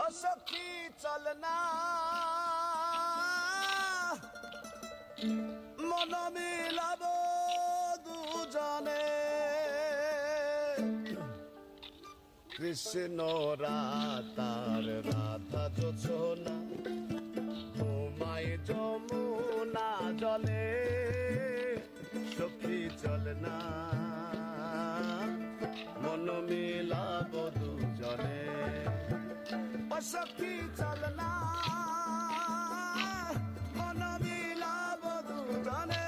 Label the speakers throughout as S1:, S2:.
S1: সখী চল না মন মিলাব দুজনে কৃষ্ণ রাতার রাধা জোছনা ঘুমায় যমুনা জলে সখী চল না মন মিলাব দুজনে সখী চল না মন মিলাব দুজনে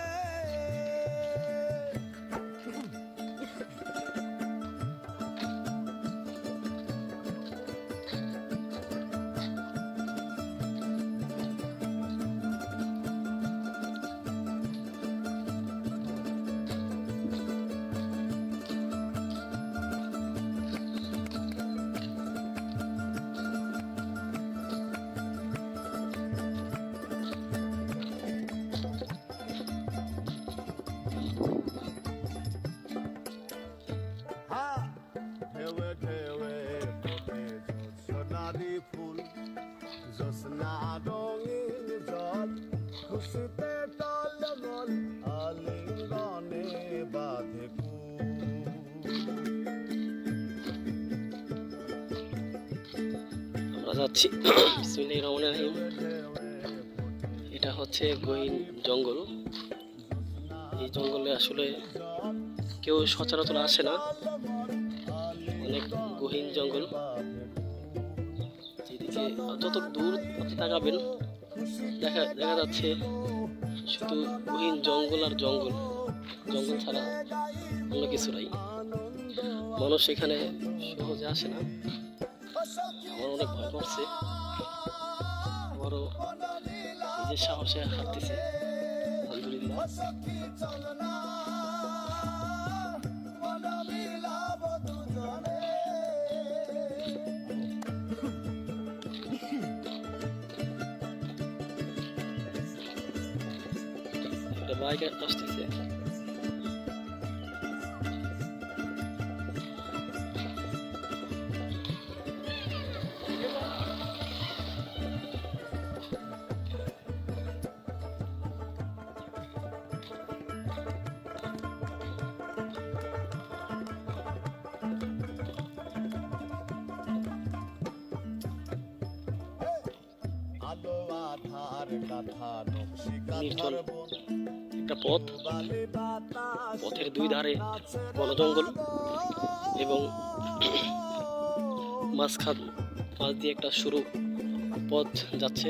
S1: ফুল জোৎস্না রঙিন জল খুশিতে টলমল আলিঙ্গনে বাঁধে
S2: আমরা যাচ্ছি বিসমিল্লাহির রহমানির রহিম। এটা হচ্ছে গহীন জঙ্গল। এই জঙ্গলে আসলে কেউ সচরাচর আসে না, অনেক গহীন জঙ্গল। যত দূর তাকাবেন দেখা যাচ্ছে শুধু গহীন জঙ্গল আর জঙ্গল, জঙ্গল ছাড়া অন্য কিছু নাই। মানুষ এখানে সহজে আসে না। আমার অনেক ভয় করছে, আমারও নিজের সাহসে হাঁটতেছে। আলহামদুলিল্লাহ। একটা বাইক আসতেছে। নির্জন একটা পথ, পথের দুই ধারে বন জঙ্গল এবং মাঝ দিয়ে একটা সরু পথ যাচ্ছে।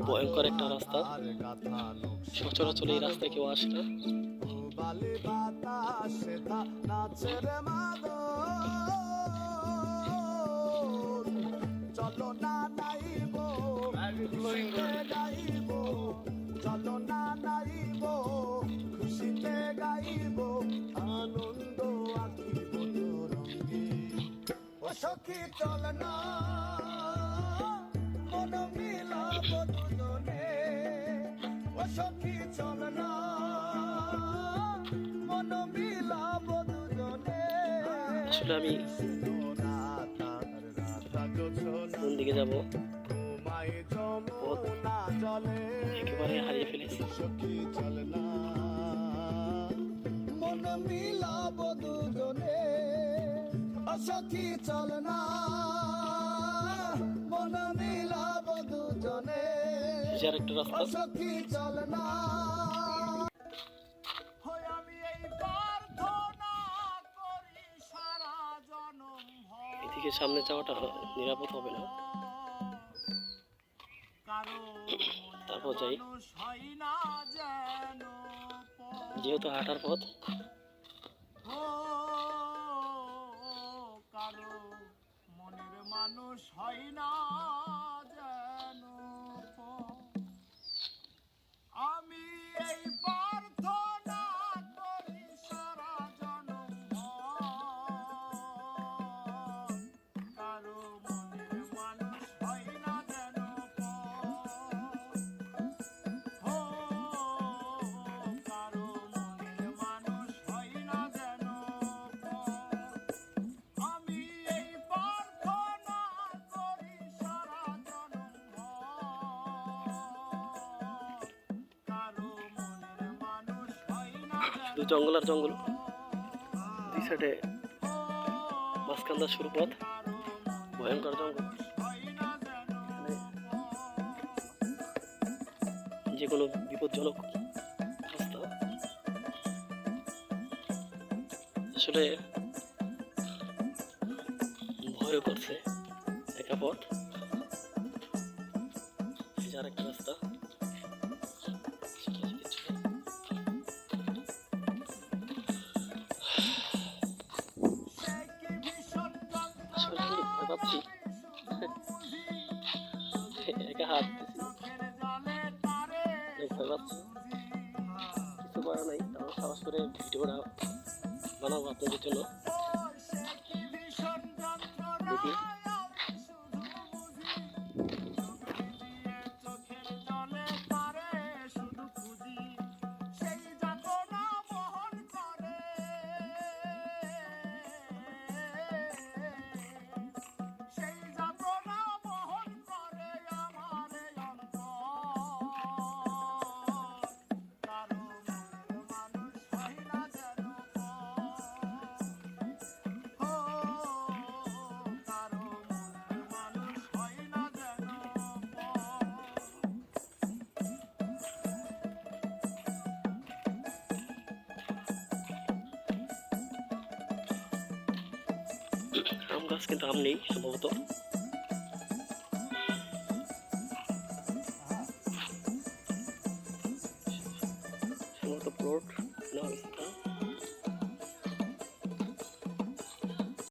S2: ভয়ঙ্কর একটা রাস্তা, সচরাচর এই রাস্তায় কেউ আসে না।
S1: চলো না নাইব চলো না নাইব খুশিতে গাইব আনন্দ আঁকিব রঙে ও সখী চল না মন মিলাব দুজনে ও সখী চল না মন মিলাব দুজনে।
S2: আসলে আমি কোন দিকে যাব একেবারে হারিয়ে ফেলেছি।
S1: মন মিলাব দুজনে সখী চল না মন মিলাব দুজনে
S2: একটা রাস্তা
S1: সখী চল না।
S2: এদিকে সামনে যাওয়াটা নিরাপদ হবে না, তারপর যাই। যেহেতু হাঁটার পথ,
S1: কারো মনের মানুষ হয় না যেন আমি এই প্রার্থনা করি সারা জনম কারো মনের মানুষ হয় না যেন কারো মনের মানুষ হয় না যেন আমি এই প্রার্থনা
S3: শুধু জঙ্গল আর জঙ্গল, দুই সাইডে মাঝখানটা সরু পথ, ভয়ঙ্কর জঙ্গল। এখানে যে কোনো বিপজ্জনক রাস্তা, আসলে ভয়ও করছে। একা পথ, এই যে আরেকটা রাস্তা। আসলে আমি ভয় পাচ্ছি, একা হাত দিছি, অনেক ভয় পাচ্ছি। কিছু করার নাই, তারপর সাহস করে ভিডিওটা বানাবো আপনাদের জন্য। দেখি আম গাছ, কিন্তু আম নেই সম্ভবত। সম্ভবত প্লট নেওয়া হয়েছে।